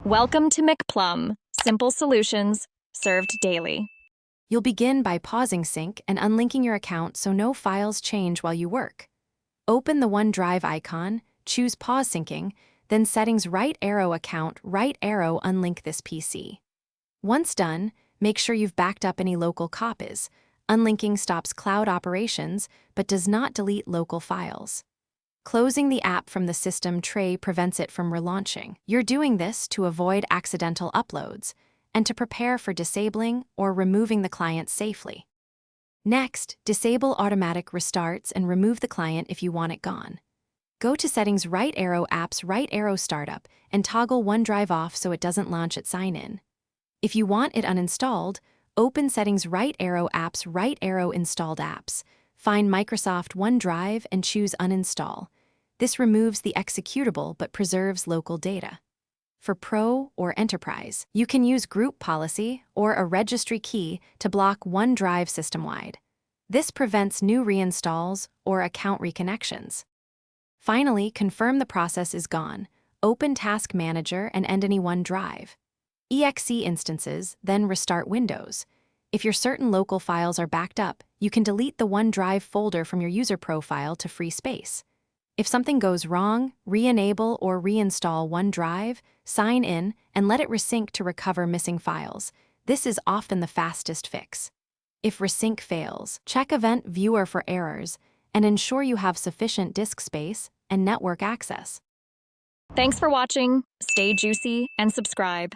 Welcome to McPlum, simple solutions served daily. You'll begin by pausing sync and unlinking your account so no files change while you work. Open the OneDrive icon, choose Pause Syncing, then Settings right arrow Account right arrow unlink this PC. Once done, make sure you've backed up any local copies. Unlinking stops cloud operations but does not delete local files. Closing the app from the system tray prevents it from relaunching. You're doing this to avoid accidental uploads and to prepare for disabling or removing the client safely. Next, disable automatic restarts and remove the client if you want it gone. Go to Settings right arrow Apps right arrow Startup and toggle OneDrive off so it doesn't launch at sign-in. If you want it uninstalled, open Settings right arrow Apps right arrow Installed Apps. Find Microsoft OneDrive and choose Uninstall. This removes the executable but preserves local data. For Pro or Enterprise, you can use Group Policy or a registry key to block OneDrive system-wide. This prevents new reinstalls or account reconnections. Finally, confirm the process is gone. Open Task Manager and end any OneDrive. EXE instances, then restart Windows. If your certain local files are backed up, you can delete the OneDrive folder from your user profile to free space. If something goes wrong, re-enable or reinstall OneDrive, sign in, and let it resync to recover missing files. This is often the fastest fix. If resync fails, check Event Viewer for errors and ensure you have sufficient disk space and network access. Thanks for watching. Stay juicy and subscribe.